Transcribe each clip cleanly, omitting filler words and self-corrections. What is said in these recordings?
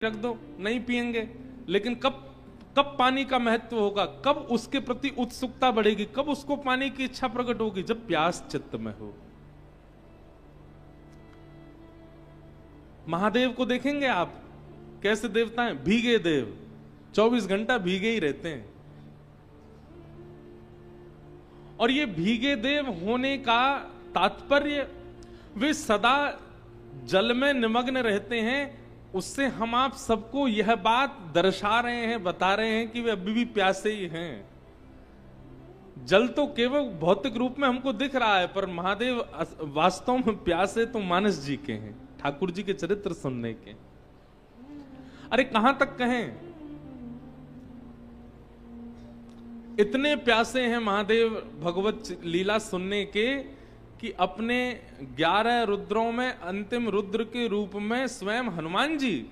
रख दो, नहीं पिएंगे। लेकिन कब कब पानी का महत्व होगा, कब उसके प्रति उत्सुकता बढ़ेगी, कब उसको पाने की इच्छा प्रकट होगी? जब प्यास चित्त में हो। महादेव को देखेंगे आप, कैसे देवता हैं? भीगे देव, 24 घंटा भीगे ही रहते हैं। और ये भीगे देव होने का तात्पर्य, वे सदा जल में निमग्न रहते हैं। उससे हम आप सबको यह बात दर्शा रहे हैं, बता रहे हैं कि वे अभी भी प्यासे ही हैं। जल तो केवल भौतिक रूप में हमको दिख रहा है, पर महादेव वास्तव में प्यासे तो मानस जी के हैं, ठाकुर जी के चरित्र सुनने के। अरे कहां तक कहें, इतने प्यासे हैं महादेव भगवत लीला सुनने के कि अपने 11 रुद्रों में अंतिम रुद्र के रूप में स्वयं हनुमान जी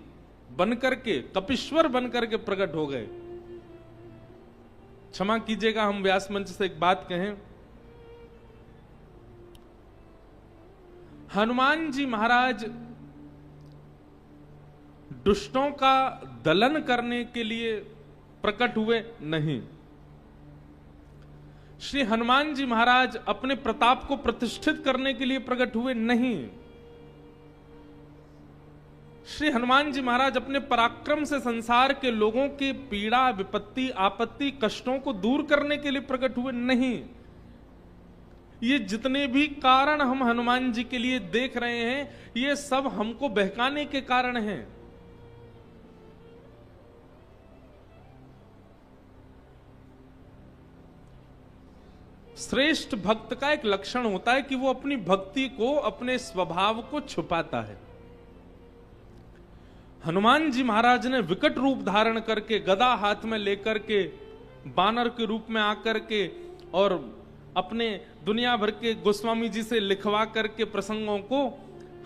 बनकर के, कपीश्वर बनकर के प्रकट हो गए। क्षमा कीजिएगा, हम व्यास मंच से एक बात कहें। हनुमान जी महाराज दुष्टों का दलन करने के लिए प्रकट हुए नहीं। श्री हनुमान जी महाराज अपने प्रताप को प्रतिष्ठित करने के लिए प्रकट हुए नहीं। श्री हनुमान जी महाराज अपने पराक्रम से संसार के लोगों के पीड़ा, विपत्ति, आपत्ति, कष्टों को दूर करने के लिए प्रकट हुए नहीं। ये जितने भी कारण हम हनुमान जी के लिए देख रहे हैं, ये सब हमको बहकाने के कारण हैं। श्रेष्ठ भक्त का एक लक्षण होता है कि वो अपनी भक्ति को, अपने स्वभाव को छुपाता है। हनुमान जी महाराज ने विकट रूप धारण करके, गदा हाथ में लेकर के, बानर के रूप में आकर के, और अपने दुनिया भर के गोस्वामी जी से लिखवा करके प्रसंगों को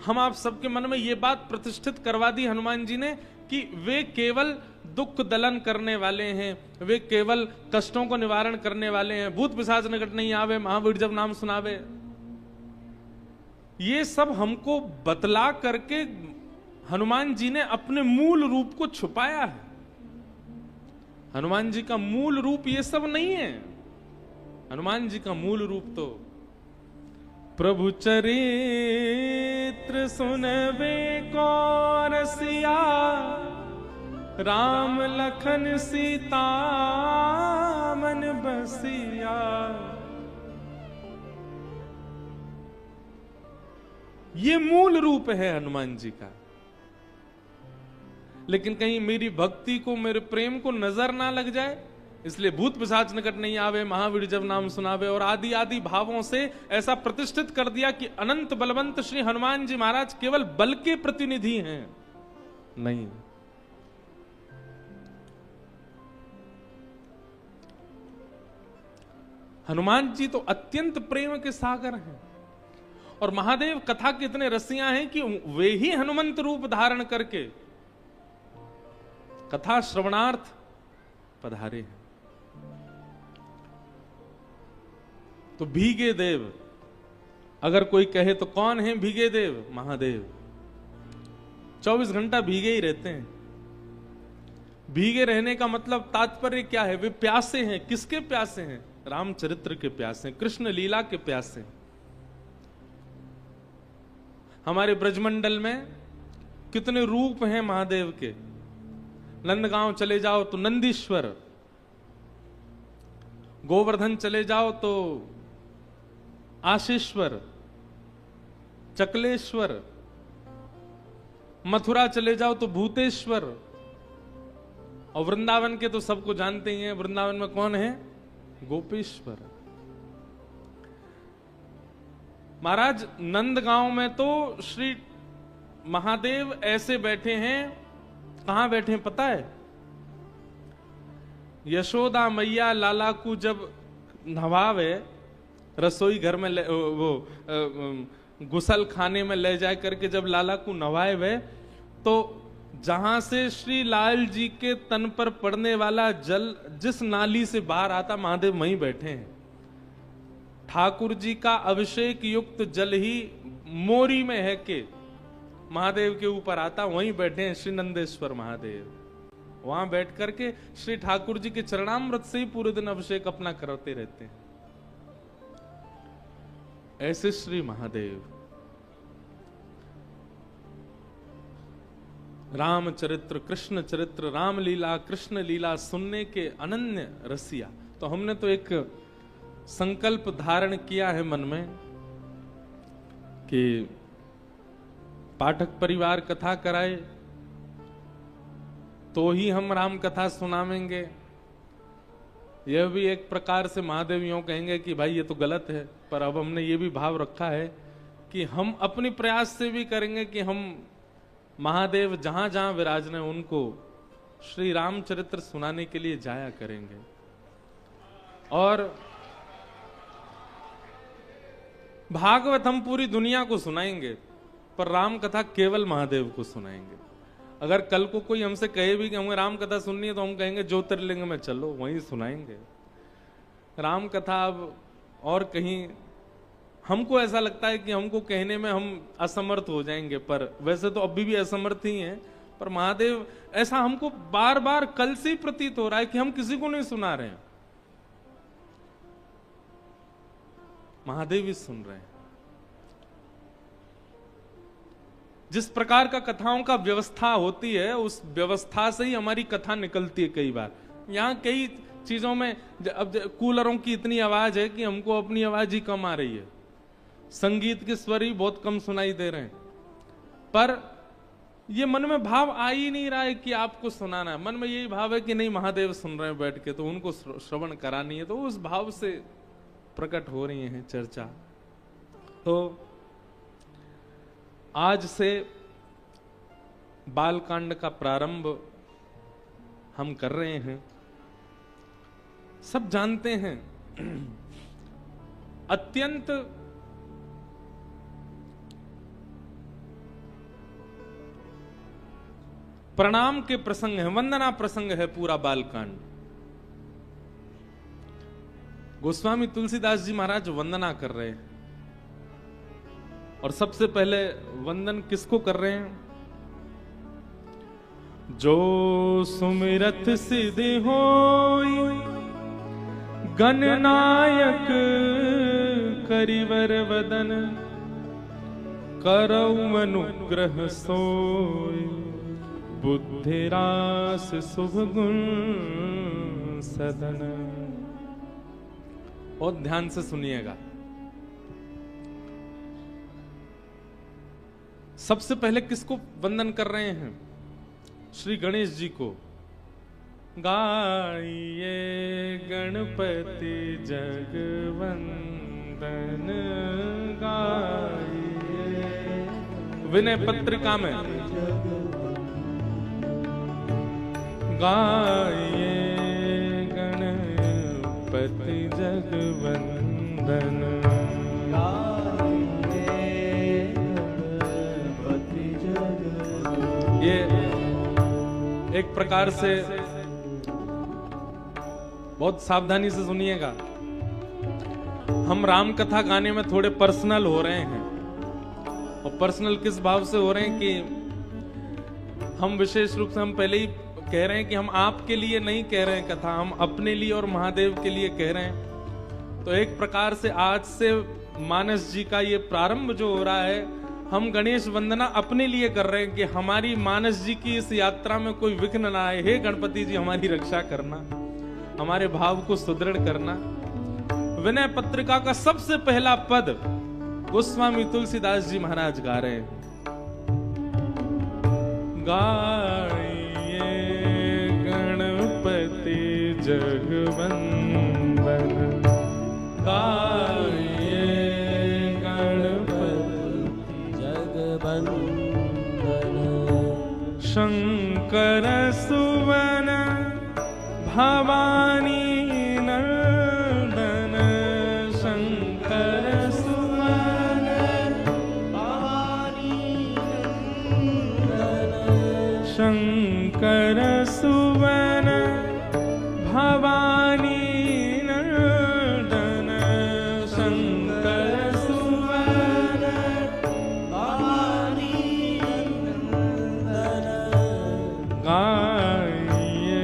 हम आप सबके मन में ये बात प्रतिष्ठित करवा दी हनुमान जी ने कि वे केवल दुख दलन करने वाले हैं, वे केवल कष्टों को निवारण करने वाले हैं। भूत पिशाच निकट नहीं आवे, महावीर जब नाम सुनावे। ये सब हमको बतला करके हनुमान जी ने अपने मूल रूप को छुपाया है। हनुमान जी का मूल रूप ये सब नहीं है। हनुमान जी का मूल रूप तो प्रभु चरित्र सुनवे को रसिया, राम लखन सीता मन बसिया। ये मूल रूप है हनुमान जी का। लेकिन कहीं मेरी भक्ति को, मेरे प्रेम को नजर ना लग जाए, इसलिए भूत पिशाच निकट नहीं आवे, महावीर जब नाम सुनावे, और आदि आदि भावों से ऐसा प्रतिष्ठित कर दिया कि अनंत बलवंत श्री हनुमान जी महाराज केवल बल के प्रतिनिधि हैं। नहीं, हनुमान जी तो अत्यंत प्रेम के सागर हैं। और महादेव कथा के इतने रसिया हैं कि वे ही हनुमंत रूप धारण करके कथा श्रवणार्थ पधारे हैं। तो भीगे देव, अगर कोई कहे तो कौन है भीगे देव? महादेव 24 घंटा भीगे ही रहते हैं। भीगे रहने का मतलब तात्पर्य क्या है? वे प्यासे हैं। किसके प्यासे हैं? रामचरित्र के प्यासे, कृष्ण लीला के प्यासे। हमारे ब्रजमंडल में कितने रूप हैं महादेव के। नंदगांव चले जाओ तो नंदीश्वर, गोवर्धन चले जाओ तो आशीश्वर, चकलेश्वर, मथुरा चले जाओ तो भूतेश्वर, और वृंदावन के तो सबको जानते ही हैं। वृंदावन में कौन है? गोपेश्वर। महाराज नंदगांव में तो श्री महादेव ऐसे बैठे हैं। कहां बैठे हैं पता है? यशोदा मैया लाला को जब नहवावे, रसोई घर में गुसल खाने में ले जा करके जब लाला को नहवाए वे, तो जहां से श्री लाल जी के तन पर पड़ने वाला जल जिस नाली से बाहर आता, महादेव वहीं बैठे हैं। ठाकुर जी का अभिषेक युक्त जल ही मोरी में है के महादेव के ऊपर आता, वहीं बैठे हैं श्री नंदेश्वर महादेव। वहां बैठ करके श्री ठाकुर जी के चरणामृत से ही पूरे दिन अभिषेक अपना करते रहते हैं। ऐसे श्री महादेव रामचरित्र, कृष्ण चरित्र, रामलीला, कृष्ण लीला सुनने के अनन्य रसिया। तो हमने तो एक संकल्प धारण किया है मन में कि पाठक परिवार कथा कराए तो ही हम राम कथा सुनावेंगे। यह भी एक प्रकार से महादेव यूं कहेंगे कि भाई ये तो गलत है, पर अब हमने ये भी भाव रखा है कि हम अपने प्रयास से भी करेंगे कि हम महादेव जहां जहां विराजने उनको श्री रामचरित्र सुनाने के लिए जाया करेंगे। और भागवत हम पूरी दुनिया को सुनाएंगे, पर राम कथा केवल महादेव को सुनाएंगे। अगर कल को कोई हमसे कहे भी कि हमें राम कथा सुननी है, तो हम कहेंगे ज्योतिर्लिंग में चलो, वहीं सुनाएंगे राम कथा। अब और कहीं हमको ऐसा लगता है कि हमको कहने में हम असमर्थ हो जाएंगे, पर वैसे तो अभी भी असमर्थ ही हैं। पर महादेव, ऐसा हमको बार बार कल से ही प्रतीत हो रहा है कि हम किसी को नहीं सुना रहे हैं, महादेव ही सुन रहे हैं। जिस प्रकार का कथाओं का व्यवस्था होती है, उस व्यवस्था से ही हमारी कथा निकलती है। कई बार यहाँ कई चीजों में अब कूलरों की इतनी आवाज है कि हमको अपनी आवाज ही कम आ रही है, संगीत के स्वर ही बहुत कम सुनाई दे रहे हैं, पर ये मन में भाव आ ही नहीं रहा है कि आपको सुनाना है। मन में यही भाव है कि नहीं, महादेव सुन रहे हैं बैठ के, तो उनको श्रवण करानी है। तो उस भाव से प्रकट हो रही है चर्चा। तो आज से बालकांड का प्रारंभ हम कर रहे हैं। सब जानते हैं अत्यंत प्रणाम के प्रसंग है, वंदना प्रसंग है पूरा बालकांड। गोस्वामी तुलसीदास जी महाराज वंदना कर रहे हैं, और सबसे पहले वंदन किसको कर रहे हैं? जो सुमिरत सिद्धि होई गणनायक करिवर वदन, करऊ अनुग्रह सोई बुद्धि रास शुभ गुण सदन। और ध्यान से सुनिएगा। सबसे पहले किसको वंदन कर रहे हैं? श्री गणेश जी को। गाइए गणपति जगवंदन, गाइए। विनय पत्रिका में गाइए गणपति जगवंदन, ये एक प्रकार से बहुत सावधानी से सुनिएगा। हम राम कथा गाने में थोड़े पर्सनल हो रहे हैं, और पर्सनल किस भाव से हो रहे हैं कि हम विशेष रूप से हम पहले ही कह रहे हैं कि हम आपके लिए नहीं कह रहे हैं कथा, हम अपने लिए और महादेव के लिए कह रहे हैं। तो एक प्रकार से आज से मानस जी का ये प्रारंभ जो हो रहा है, हम गणेश वंदना अपने लिए कर रहे हैं कि हमारी मानस जी की इस यात्रा में कोई विघ्न ना आए। हे गणपति जी, हमारी रक्षा करना, हमारे भाव को सुदृढ़ करना। विनय पत्रिका का सबसे पहला पद गोस्वामी तुलसीदास जी महाराज गा रहे हैं। गाइए गणपति जगवंदन, गाइए गणपति जगवंदन, शंकर सुवन भवानी नंदन, शंकर सुवन भवानी नंदन, शंकर सुवन भवानी नंदन, शंकर सुवन भवानी नंदन, गाइए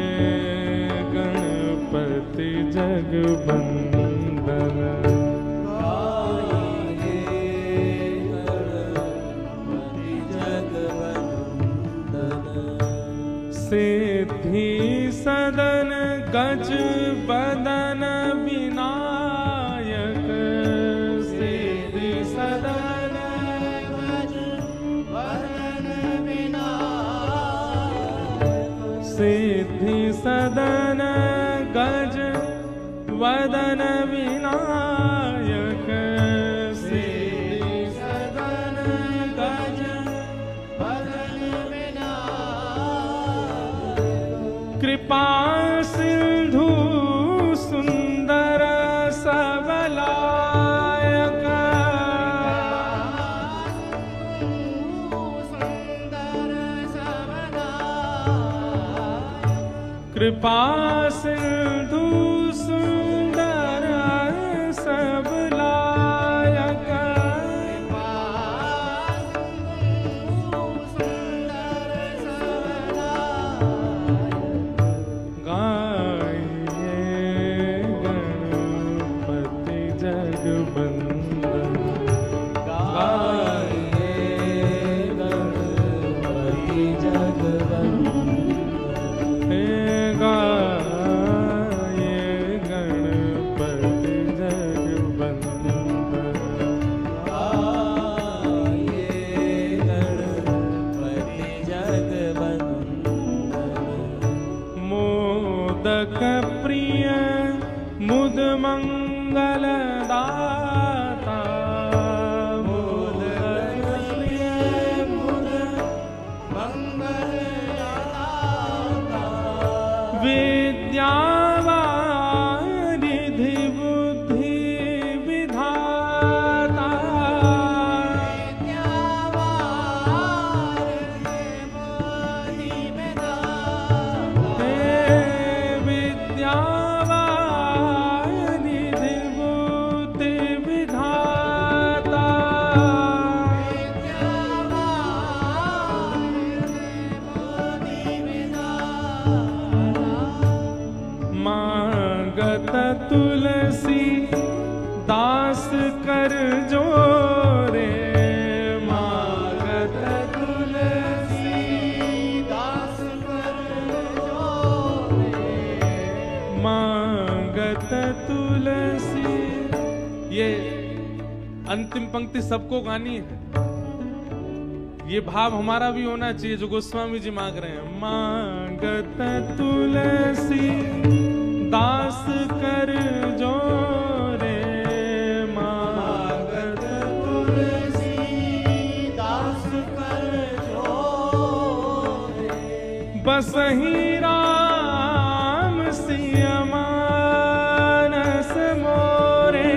गणपति जगवंदन, सिद्धि सदन गज बदन विनायक, सिद्धि सदन गज बदन विनायक, सिद्धि सदन गज वदन विनायक, सिद्धि सदन गज वदन विनायक, कृपा सिंधु सुंदर सबलायक, कृपा सिंधु सुंदर सबलायक, गाइए गणपति जगवंदन, गाइए गणपति जगवंदन, गाइए गणपति जगवंदन, गाइए गणपति जगवंदन, मोदक प्रिय मुद मंगल दाता, मोदक प्रिय मुद मंगल दाता, विद्यावारिधि बुद्धि विधाता, विद्यावारिधि बुद्धि विधाता, मांगत तुलसी दास कर जोरे, मांगत तुलसी दास कर जोरे, मांगत तुलसी। ये अंतिम पंक्ति सबको गानी है, ये भाव हमारा भी होना चाहिए जो गोस्वामी जी मांग रहे हैं। मांगत तुलसी दास कर जोरे, मांगत तुलसी दास कर जोरे, बसहि राम सिय मानस मोरे,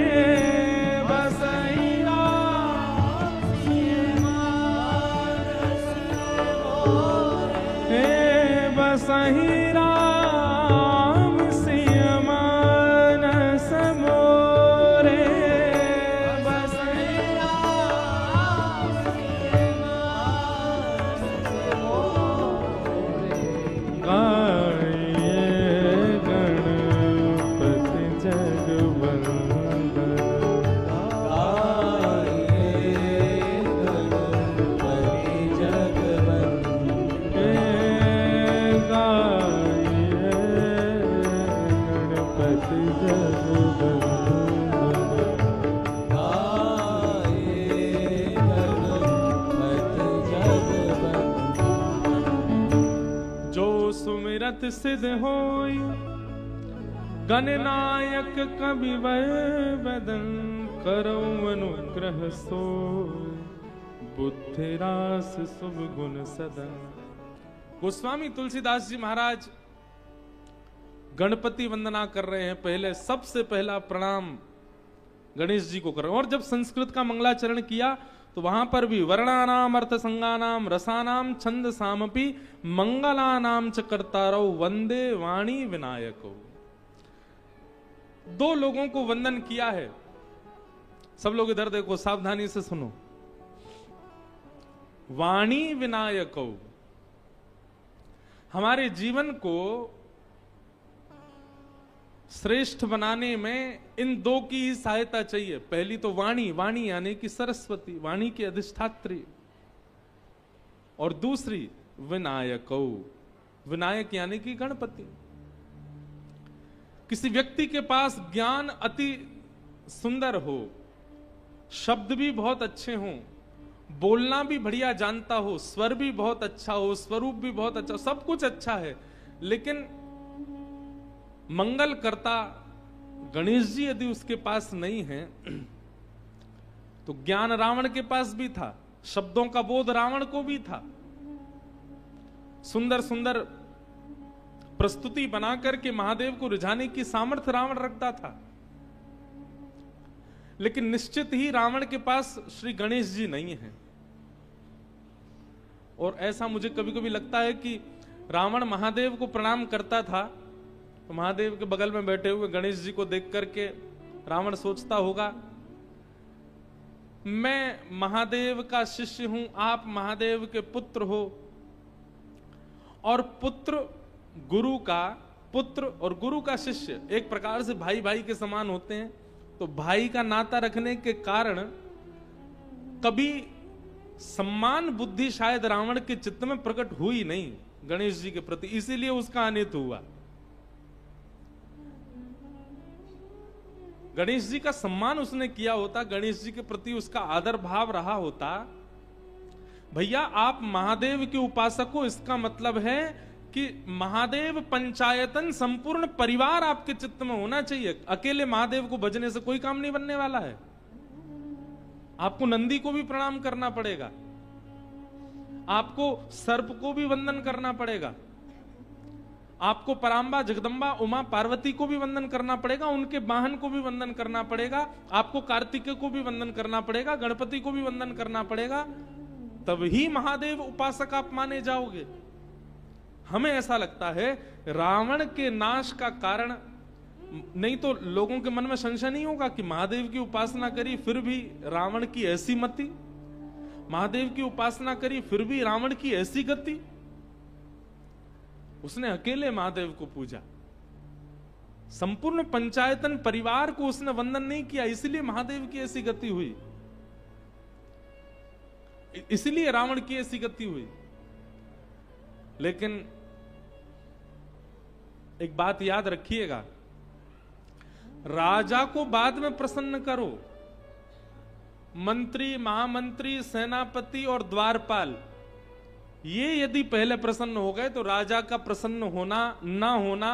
बसहि राम सिय मानस मोरे, बसहि राम सिय मानस मोरे, बसहि राम सिय मानस मोरे, गाइए गणपति जगवंदन, गाइए गणपति जगवंदन, गाइए गणपति जगवंदन, गाइए गणपति जगवंदन, जो सुमिरत सिद्ध होई गणनायक कविवर बदन, करो अनुग्रह सोई बुद्धि रास शुभ गुण सदन। गोस्वामी तुलसीदास जी महाराज गणपति वंदना कर रहे हैं। पहले सबसे पहला प्रणाम गणेश जी को कर रहे हैं। और जब संस्कृत का मंगलाचरण किया तो वहां पर भी वर्णानाम अर्थ संगानाम रसानाम छंद सामपि मंगलानाम च कर्तारौ वंदे वाणी विनायको। दो लोगों को वंदन किया है। सब लोग इधर देखो, सावधानी से सुनो। वाणी विनायको, हमारे जीवन को श्रेष्ठ बनाने में इन दो की ही सहायता चाहिए। पहली तो वाणी, वाणी यानी कि सरस्वती, वाणी की अधिष्ठात्री, और दूसरी विनायक, विनायक यानी कि गणपति। किसी व्यक्ति के पास ज्ञान अति सुंदर हो, शब्द भी बहुत अच्छे हों, बोलना भी बढ़िया जानता हो, स्वर भी बहुत अच्छा हो, स्वरूप भी बहुत अच्छा, सब कुछ अच्छा है, लेकिन मंगल करता गणेश जी यदि उसके पास नहीं है, तो ज्ञान रावण के पास भी था, शब्दों का बोध रावण को भी था, सुंदर सुंदर प्रस्तुति बना करके महादेव को रिझाने की सामर्थ्य रावण रखता था, लेकिन निश्चित ही रावण के पास श्री गणेश जी नहीं है। और ऐसा मुझे कभी कभी लगता है कि रावण महादेव को प्रणाम करता था, तो महादेव के बगल में बैठे हुए गणेश जी को देख करके रावण सोचता होगा, मैं महादेव का शिष्य हूं, आप महादेव के पुत्र हो, और पुत्र गुरु का, पुत्र और गुरु का शिष्य एक प्रकार से भाई भाई के समान होते हैं, तो भाई का नाता रखने के कारण कभी सम्मान बुद्धि शायद रावण के चित्त में प्रकट हुई नहीं गणेश जी के प्रति, इसीलिए उसका अनित हुआ। गणेश जी का सम्मान उसने किया होता, गणेश जी के प्रति उसका आदर भाव रहा होता, भैया आप महादेव के उपासक हो, इसका मतलब है कि महादेव पंचायतन संपूर्ण परिवार आपके चित्त में होना चाहिए। अकेले महादेव को भजने से कोई काम नहीं बनने वाला है, आपको नंदी को भी प्रणाम करना पड़ेगा, आपको सर्प को भी वंदन करना पड़ेगा, आपको परांबा, जगदंबा, उमा, पार्वती को भी वंदन करना पड़ेगा, उनके वाहन को भी वंदन करना पड़ेगा, आपको कार्तिकेय को भी वंदन करना पड़ेगा, गणपति को भी वंदन करना पड़ेगा, तब ही महादेव उपासक आप माने जाओगे। हमें ऐसा लगता है रावण के नाश का कारण, नहीं तो लोगों के मन में संशय नहीं होगा कि महादेव की उपासना करी फिर भी रावण की ऐसी मति, महादेव की उपासना करी फिर भी रावण की ऐसी गति। उसने अकेले महादेव को पूजा, संपूर्ण पंचायतन परिवार को उसने वंदन नहीं किया, इसलिए महादेव की ऐसी गति हुई, इसलिए रावण की ऐसी गति हुई। लेकिन एक बात याद रखिएगा, राजा को बाद में प्रसन्न करो, मंत्री, महामंत्री, सेनापति और द्वारपाल ये यदि पहले प्रसन्न हो गए तो राजा का प्रसन्न होना ना होना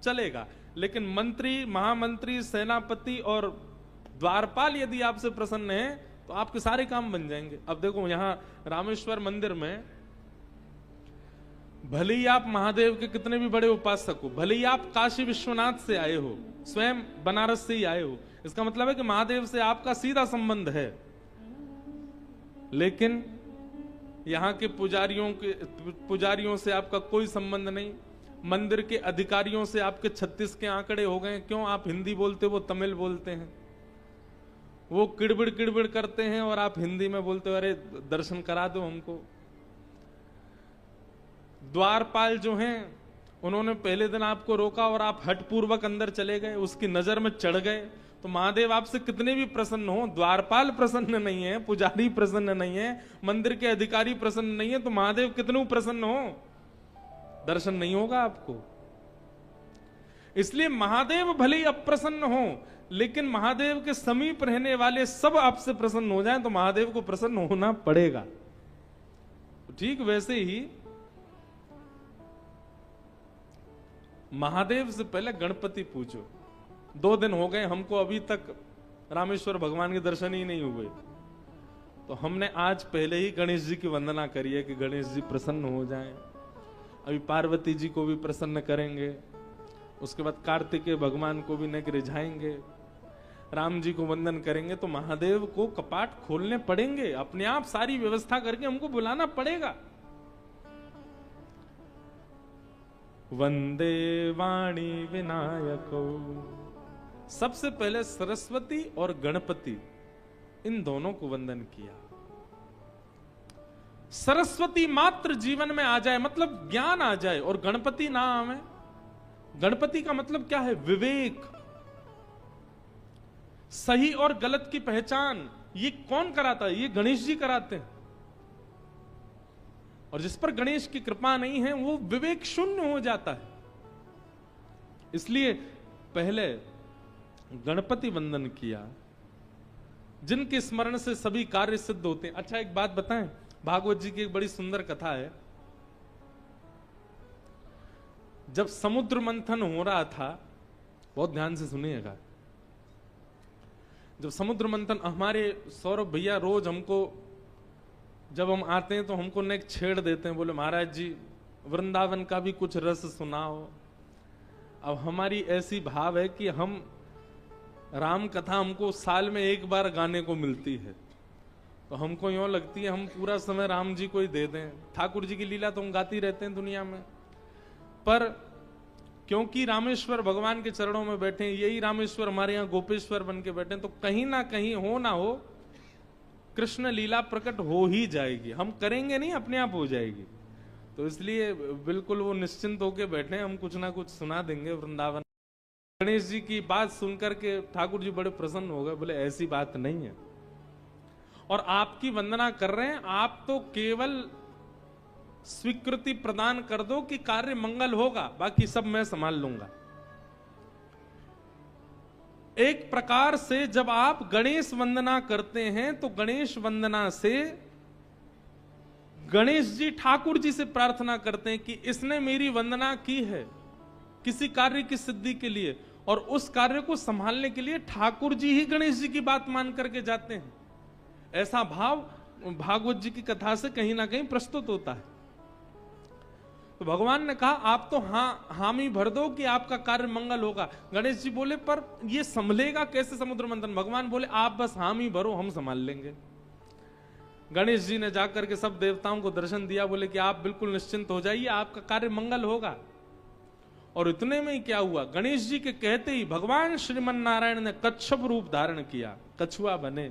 चलेगा, लेकिन मंत्री, महामंत्री, सेनापति और द्वारपाल यदि आपसे प्रसन्न हैं तो आपके सारे काम बन जाएंगे। अब देखो यहां रामेश्वर मंदिर में भले ही आप महादेव के कितने भी बड़े उपासक हो, भले ही आप काशी विश्वनाथ से आए हो, स्वयं बनारस से ही आए हो, इसका मतलब है कि महादेव से आपका सीधा संबंध है, लेकिन यहां के पुजारियों से आपका कोई संबंध नहीं, मंदिर के अधिकारियों से आपके 36 के आंकड़े हो गए। क्यों? आप हिंदी बोलते हो, वो तमिल बोलते हैं, वो किड़बिड़ किड़बिड़ करते हैं और आप हिंदी में बोलते हो अरे दर्शन करा दो हमको। द्वारपाल जो हैं उन्होंने पहले दिन आपको रोका और आप हठपूर्वक अंदर चले गए, उसकी नजर में चढ़ गए, तो महादेव आपसे कितने भी प्रसन्न हो, द्वारपाल प्रसन्न नहीं है, पुजारी प्रसन्न नहीं है, मंदिर के अधिकारी प्रसन्न नहीं है, तो महादेव कितने प्रसन्न हो, दर्शन नहीं होगा आपको। इसलिए महादेव भले ही अप्रसन्न हो, लेकिन महादेव के समीप रहने वाले सब आपसे प्रसन्न हो जाएं तो महादेव को प्रसन्न होना पड़ेगा। ठीक वैसे ही महादेव से पहले गणपति पूजो। 2 दिन हो गए हमको अभी तक रामेश्वर भगवान के दर्शन ही नहीं हुए, तो हमने आज पहले ही गणेश जी की वंदना करी है कि गणेश जी प्रसन्न हो जाएं। अभी पार्वती जी को भी प्रसन्न करेंगे, उसके बाद कार्तिकेय भगवान को भी नेक रिझाएंगे, राम जी को वंदन करेंगे, तो महादेव को कपाट खोलने पड़ेंगे, अपने आप सारी व्यवस्था करके हमको बुलाना पड़ेगा। वंदे वाणी विनायको, सबसे पहले सरस्वती और गणपति इन दोनों को वंदन किया। सरस्वती मात्र जीवन में आ जाए, मतलब ज्ञान आ जाए, और गणपति ना आवे। गणपति का मतलब क्या है? विवेक, सही और गलत की पहचान। ये कौन कराता है? ये गणेश जी कराते हैं। और जिस पर गणेश की कृपा नहीं है वो विवेक शून्य हो जाता है। इसलिए पहले गणपति वंदन किया, जिनके स्मरण से सभी कार्य सिद्ध होते हैं। अच्छा, एक बात बताएं, भागवत जी की एक बड़ी सुंदर कथा है। जब समुद्र मंथन हो रहा था, बहुत ध्यान से सुनिएगा, जब समुद्र मंथन, हमारे सौरभ भैया रोज हमको, जब हम आते हैं तो हमको नेक छेड़ देते हैं, बोले महाराज जी वृंदावन का भी कुछ रस सुनाओ। अब हमारी ऐसी भाव है कि हम राम कथा हमको साल में एक बार गाने को मिलती है, तो हमको यूं लगती है हम पूरा समय राम जी को ही दे दें। ठाकुर जी की लीला तो हम गाती रहते हैं दुनिया में, पर क्योंकि रामेश्वर भगवान के चरणों में बैठे हैं, यही रामेश्वर हमारे यहाँ गोपेश्वर बन के बैठे हैं, तो कहीं ना कहीं हो ना हो कृष्ण लीला प्रकट हो ही जाएगी। हम करेंगे नहीं, अपने आप हो जाएगी। तो इसलिए बिल्कुल वो निश्चिंत होके बैठे, हम कुछ ना कुछ सुना देंगे वृंदावन। गणेश जी की बात सुनकर के ठाकुर जी बड़े प्रसन्न हो गए, बोले ऐसी बात नहीं है, और आपकी वंदना कर रहे हैं, आप तो केवल स्वीकृति प्रदान कर दो कि कार्य मंगल होगा, बाकी सब मैं संभाल लूंगा। एक प्रकार से जब आप गणेश वंदना करते हैं तो गणेश वंदना से गणेश जी ठाकुर जी से प्रार्थना करते हैं कि इसने मेरी वंदना की है किसी कार्य की सिद्धि के लिए, और उस कार्य को संभालने के लिए ठाकुर जी ही गणेश जी की बात मान करके जाते हैं। ऐसा भाव भागवत जी की कथा से कहीं ना कहीं प्रस्तुत होता है। तो भगवान ने कहा आप तो हामी भर दो कि आपका कार्य मंगल होगा। गणेश जी बोले पर ये संभलेगा कैसे समुद्र मंथन? भगवान बोले आप बस हामी भरो, हम संभाल लेंगे। गणेश जी ने जाकर के सब देवताओं को दर्शन दिया, बोले कि आप बिल्कुल निश्चिंत हो जाइए, आपका कार्य मंगल होगा। और इतने में ही क्या हुआ, गणेश जी के कहते ही भगवान श्रीमन नारायण ने कच्छप रूप धारण किया, कछुआ बने,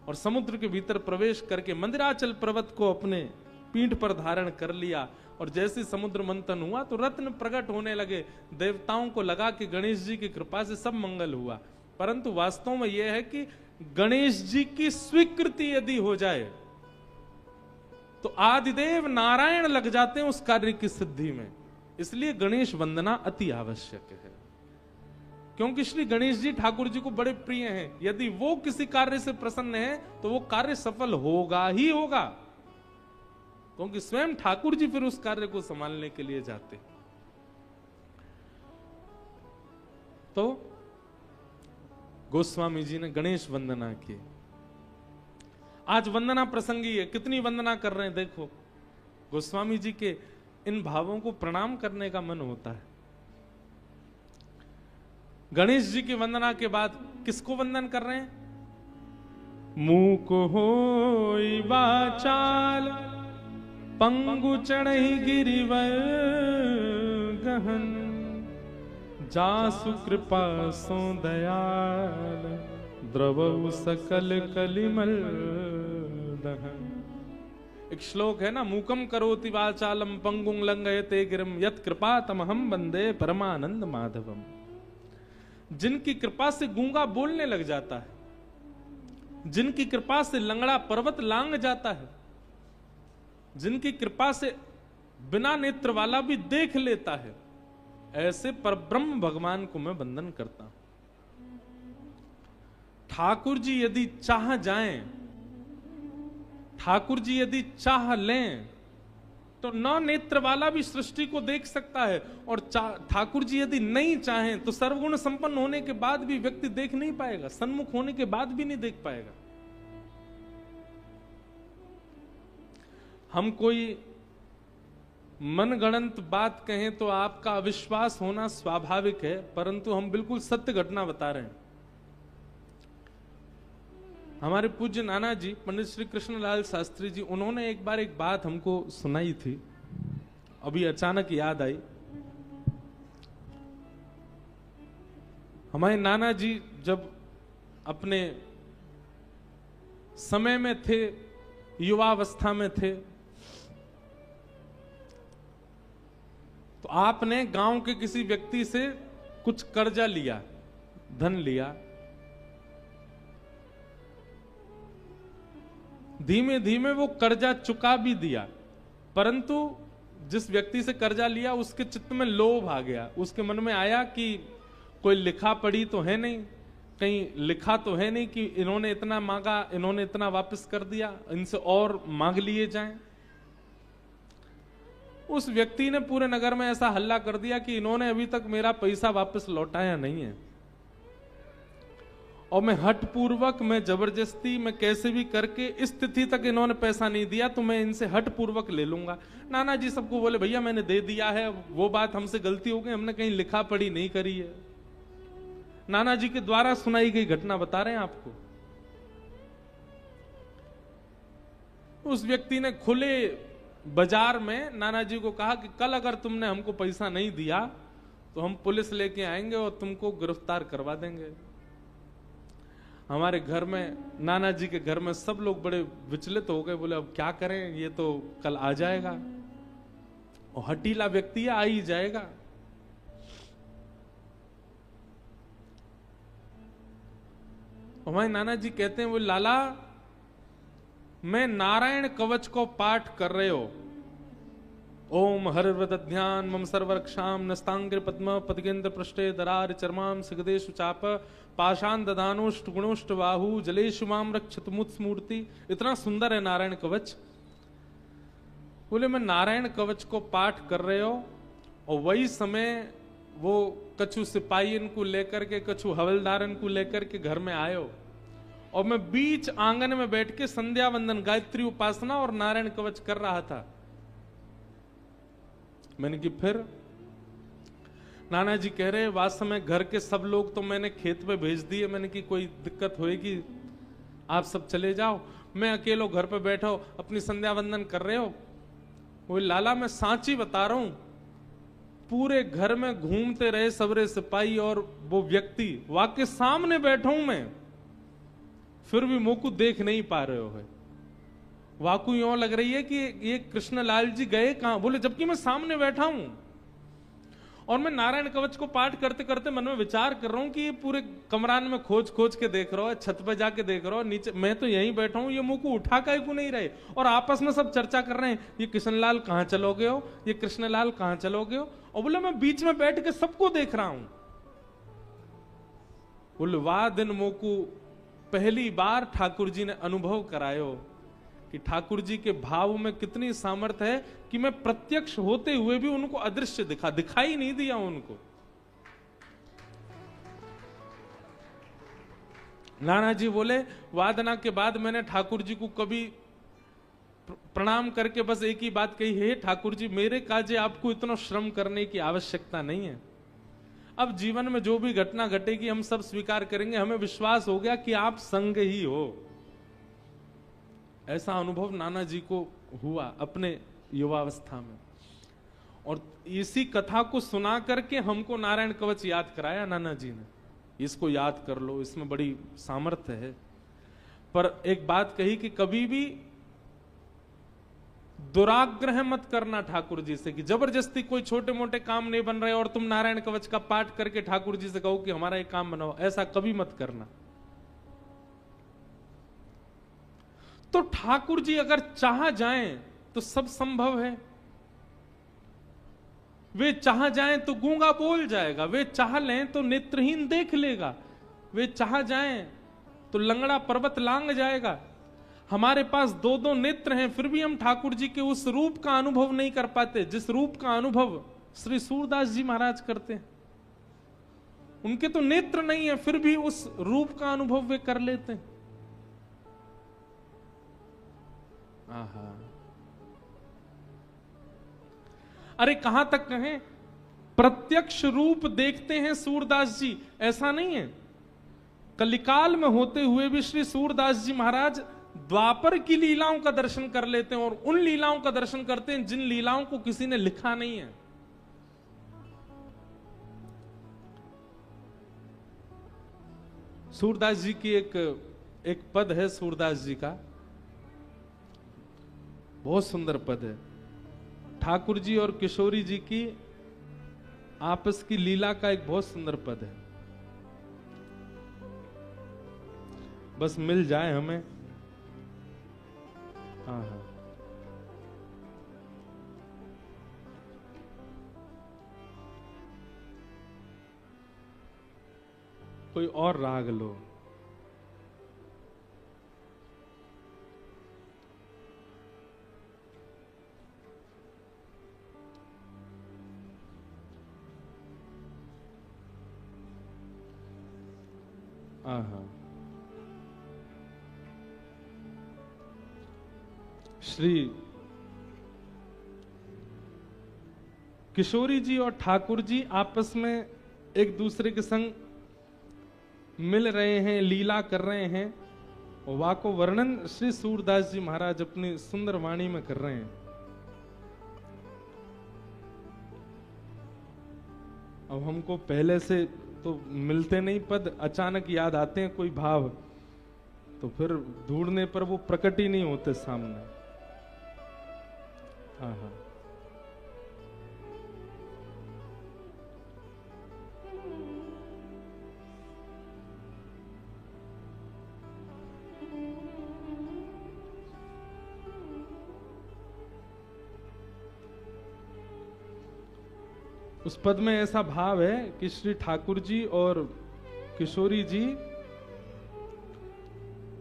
और समुद्र के भीतर प्रवेश करके मंदिराचल पर्वत को अपने पीठ पर धारण कर लिया। और जैसे समुद्र मंथन हुआ तो रत्न प्रकट होने लगे। देवताओं को लगा कि गणेश जी की कृपा से सब मंगल हुआ, परंतु वास्तव में यह है कि गणेश जी की स्वीकृति यदि हो जाए तो आदिदेव नारायण लग जाते हैं उस कार्य की सिद्धि में। इसलिए गणेश वंदना अति आवश्यक है, क्योंकि श्री गणेश जी ठाकुर जी को बड़े प्रिय हैं। यदि वो किसी कार्य से प्रसन्न है तो वो कार्य सफल होगा ही होगा, क्योंकि स्वयं ठाकुर जी फिर उस कार्य को संभालने के लिए जाते। तो गोस्वामी जी ने गणेश वंदना की। आज वंदना प्रसंगी है, कितनी वंदना कर रहे हैं देखो। गोस्वामी जी के इन भावों को प्रणाम करने का मन होता है। गणेश जी की वंदना के बाद किसको वंदन कर रहे हैं? मूक होई वाचाल पंगु चढ़ई गिरिवर गहन, जासु कृपा सो दयाल द्रवउ सकल कलिमल दहन। एक श्लोक है ना, मूकम करोति वाचालम पंगुं लंघयते गिरिम यत् कृपा तमहम वंदे परमानंद माधवम। जिनकी कृपा से गूंगा बोलने लग जाता है, जिनकी कृपा से लंगड़ा पर्वत लांग जाता है, जिनकी कृपा से बिना नेत्र वाला भी देख लेता है, ऐसे परब्रह्म भगवान को मैं वंदन करता हूं। ठाकुर जी यदि चाह जाएं, ठाकुर जी यदि चाह लें तो न नेत्र वाला भी सृष्टि को देख सकता है, और ठाकुर जी यदि नहीं चाहें तो सर्वगुण संपन्न होने के बाद भी व्यक्ति देख नहीं पाएगा, सन्मुख होने के बाद भी नहीं देख पाएगा। हम कोई मनगढ़ंत बात कहें तो आपका अविश्वास होना स्वाभाविक है, परंतु हम बिल्कुल सत्य घटना बता रहे हैं। हमारे पूज्य नाना जी पंडित श्री कृष्णलाल शास्त्री जी, उन्होंने एक बार एक बात हमको सुनाई थी, अभी अचानक याद आई। हमारे नाना जी जब अपने समय में थे युवावस्था में थे, तो आपने गांव के किसी व्यक्ति से कुछ कर्जा लिया, धन लिया, धीमे धीमे वो कर्जा चुका भी दिया, परंतु जिस व्यक्ति से कर्जा लिया उसके चित्त में लोभ आ गया। उसके मन में आया कि कोई लिखा पढ़ी तो है नहीं, कहीं लिखा तो है नहीं कि इन्होंने इतना मांगा, इन्होंने इतना वापस कर दिया, इनसे और मांग लिए जाएं। उस व्यक्ति ने पूरे नगर में ऐसा हल्ला कर दिया कि इन्होंने अभी तक मेरा पैसा वापस लौटाया नहीं है, और मैं हठपूर्वक, मैं जबरदस्ती, मैं कैसे भी करके इस तिथि तक इन्होंने पैसा नहीं दिया तो मैं इनसे हठपूर्वक ले लूंगा। नाना जी सबको बोले भैया मैंने दे दिया है, वो बात हमसे गलती हो गई, हमने कहीं लिखा पढ़ी नहीं करी है। नाना जी के द्वारा सुनाई गई घटना बता रहे हैं आपको। उस व्यक्ति ने खुले बाजार में नाना जी को कहा कि कल अगर तुमने हमको पैसा नहीं दिया तो हम पुलिस लेके आएंगे और तुमको गिरफ्तार करवा देंगे। हमारे घर में, नाना जी के घर में सब लोग बड़े विचलित हो गए, बोले अब क्या करें, ये तो कल आ जाएगा, और हटीला व्यक्ति आ ही जाएगा। हमारे नाना जी कहते हैं, वो लाला मैं नारायण कवच को पाठ कर रहे हो, ओम हरिर्वदध्यान मम सर्वरक्षाम नस्तांग्र पद्म पदगेंद्र पृष्ठे दरार चर्माम सिगदेशु चाप पाषाण दधानुष्ट गुणुष्ट बाहु जलेशु माम रक्षत मुत्स्मूर्ति। इतना सुंदर है नारायण कवच। बोले मैं नारायण कवच को पाठ कर रहे हो, और वही समय वो कछु सिपाही को लेकर के, कछु हवलदारन को लेकर के घर में आयो, और मैं बीच आंगन में बैठ के संध्या वंदन, गायत्री उपासना और नारायण कवच कर रहा था। मैंने कि फिर? नाना जी कह रहे वास्तव में घर के सब लोग तो मैंने खेत पे भेज दिए, मैंने कि कोई दिक्कत होएगी आप सब चले जाओ, मैं अकेलो घर पे बैठा हो अपनी संध्या वंदन कर रहे हो। वो लाला मैं सांची बता रहा हूं, पूरे घर में घूमते रहे सबरे सिपाही और वो व्यक्ति, वाके सामने बैठा हूं मैं, फिर भी मुंह को देख नहीं पा रहे हो। वाकु यूं लग रही है कि ये कृष्णलाल जी गए कहां। बोले जबकि मैं सामने बैठा हूं और मैं नारायण कवच को पाठ करते करते मन में विचार कर रहा हूं कि ये पूरे कमरान में खोज खोज के देख रहा हो, छत पे जाके देख रहा हो, नीचे मैं तो यहीं बैठा हूं, ये मुंह को उठा काहे को नहीं रहे, और आपस में सब चर्चा कर रहे हैं, ये कृष्णलाल कहां चलोगे हो, ये कृष्णलाल कहां चलोगे हो। और बोले मैं बीच में बैठ के सबको देख रहा हूं। बोले वाह दिन मोकू पहली बार ठाकुर जी ने अनुभव करायो कि ठाकुर जी के भाव में कितनी सामर्थ्य है कि मैं प्रत्यक्ष होते हुए भी उनको अदृश्य दिखाई नहीं दिया उनको। नाना जी बोले वादना के बाद मैंने ठाकुर जी को कभी प्रणाम करके बस एक ही बात कही है, ठाकुर जी मेरे काजे आपको इतना श्रम करने की आवश्यकता नहीं है। अब जीवन में जो भी घटना घटेगी हम सब स्वीकार करेंगे, हमें विश्वास हो गया कि आप संग ही हो। ऐसा अनुभव नाना जी को हुआ अपने युवावस्था में, और इसी कथा को सुना करके हमको नारायण कवच याद कराया नाना जी ने, इसको याद कर लो, इसमें बड़ी सामर्थ्य है। पर एक बात कही कि कभी भी दुराग्रह मत करना ठाकुर जी से, कि जबरदस्ती कोई छोटे मोटे काम नहीं बन रहे और तुम नारायण कवच का पाठ करके ठाकुर जी से कहो कि हमारा एक काम बनाओ, ऐसा कभी मत करना। तो ठाकुर जी अगर चाह जाएं तो सब संभव है। वे चाह जाएं तो गूंगा बोल जाएगा, वे चाह लें तो नेत्रहीन देख लेगा, वे चाह जाएं तो लंगड़ा पर्वत लांग जाएगा। हमारे पास दो दो नेत्र हैं, फिर भी हम ठाकुर जी के उस रूप का अनुभव नहीं कर पाते जिस रूप का अनुभव श्री सूरदास जी महाराज करते हैं। उनके तो नेत्र नहीं है, फिर भी उस रूप का अनुभव वे कर लेते हैं। आहा, अरे कहां तक कहें, प्रत्यक्ष रूप देखते हैं सूरदास जी, ऐसा नहीं है। कलिकाल में होते हुए भी श्री सूरदास जी महाराज द्वापर की लीलाओं का दर्शन कर लेते हैं, और उन लीलाओं का दर्शन करते हैं जिन लीलाओं को किसी ने लिखा नहीं है। सूरदास जी की एक पद है सूरदास जी का, बहुत सुंदर पद है। ठाकुर जी और किशोरी जी की आपस की लीला का एक बहुत सुंदर पद है। बस मिल जाए हमें। हाँ हाँ, कोई और राग लो। हाँ हाँ, श्री किशोरी जी और ठाकुर जी आपस में एक दूसरे के संग मिल रहे हैं, लीला कर रहे हैं। वाको वर्णन श्री सूरदास जी महाराज अपनी सुंदर वाणी में कर रहे हैं। अब हमको पहले से तो मिलते नहीं पद, अचानक याद आते हैं कोई भाव, तो फिर ढूंढने पर वो प्रकट ही नहीं होते सामने। हाँ हाँ, उस पद में ऐसा भाव है कि श्री ठाकुर जी और किशोरी जी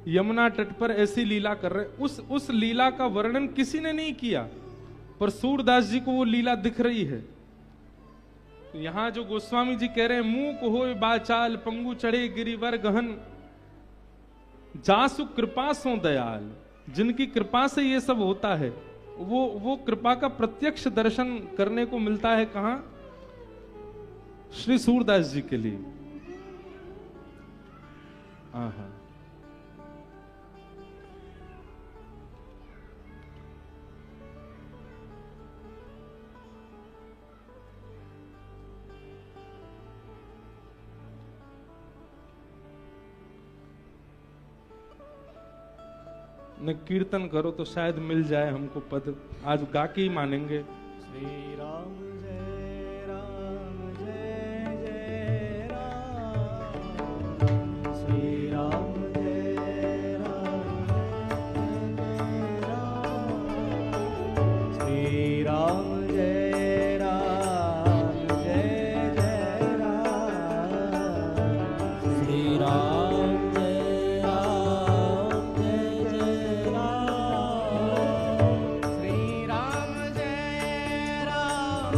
यमुना तट पर ऐसी लीला कर रहे। उस लीला का वर्णन किसी ने नहीं किया, पर सूरदास जी को वो लीला दिख रही है। यहां जो गोस्वामी जी कह रहे हैं, मूक होए बाचाल पंगु चढ़े गिरिवर गहन, जासु कृपा सो दयाल। जिनकी कृपा से ये सब होता है, वो कृपा का प्रत्यक्ष दर्शन करने को मिलता है। कहां? श्री सूरदास जी के लिए। हाँ हाँ, न कीर्तन करो तो शायद मिल जाए हमको पद। आज गा के ही मानेंगे। श्री राम जय राम जय जय राम, श्री राम जय राम जय राम, श्री राम जय राम जय जय राम, श्री राम जय राम जय जय राम, श्री राम जय राम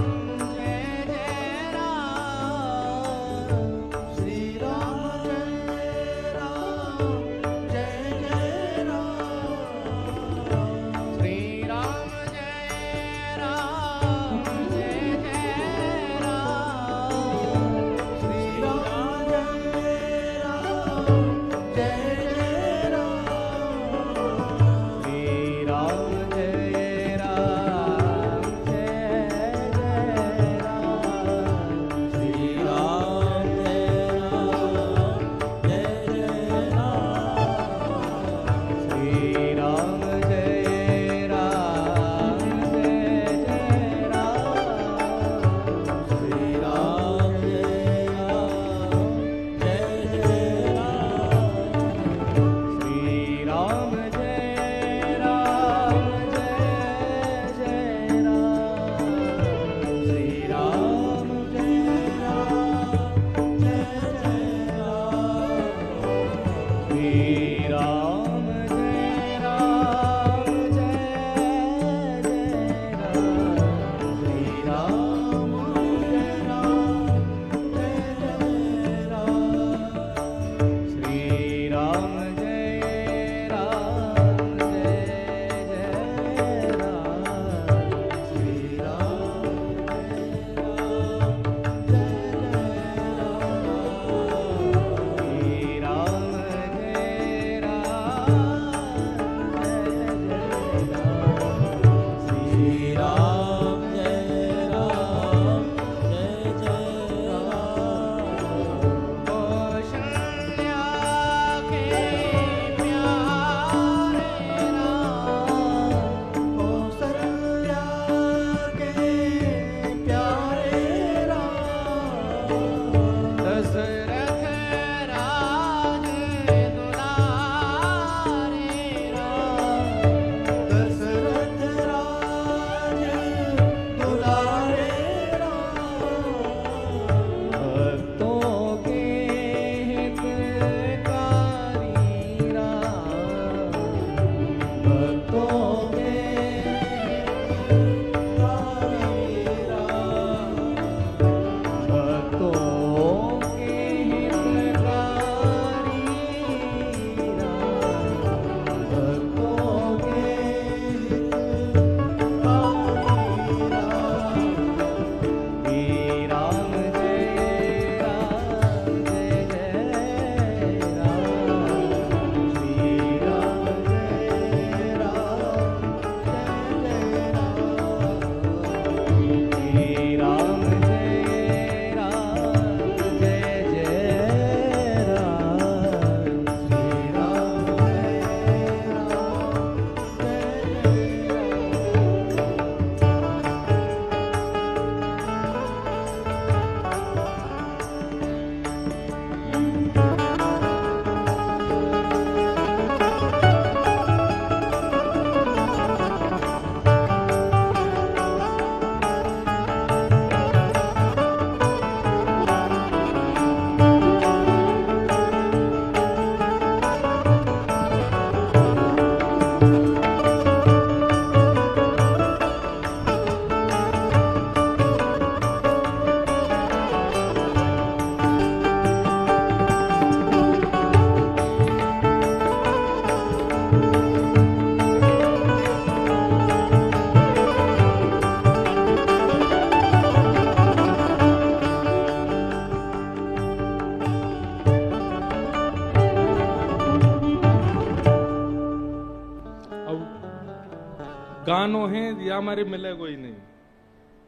गानों हैं या हमारे मिले कोई नहीं।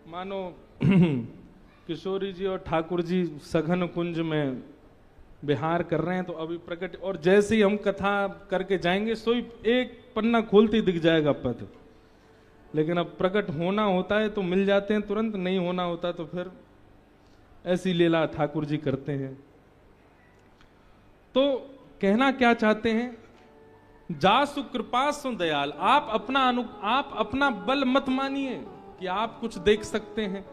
मानो किशोरी जी और ठाकुर जी सघन कुंज में विहार कर रहे हैं, तो अभी प्रकट, और जैसे ही हम कथा करके जाएंगे सोई एक पन्ना खोलती दिख जाएगा पद, लेकिन अब प्रकट होना होता है तो मिल जाते हैं तुरंत, नहीं होना होता तो फिर ऐसी लीला ठाकुर जी करते हैं। तो कहना क्या चाहते हैं, जासु कृपा सु दयाल। आप अपना बल मत मानिए कि आप कुछ देख सकते हैं।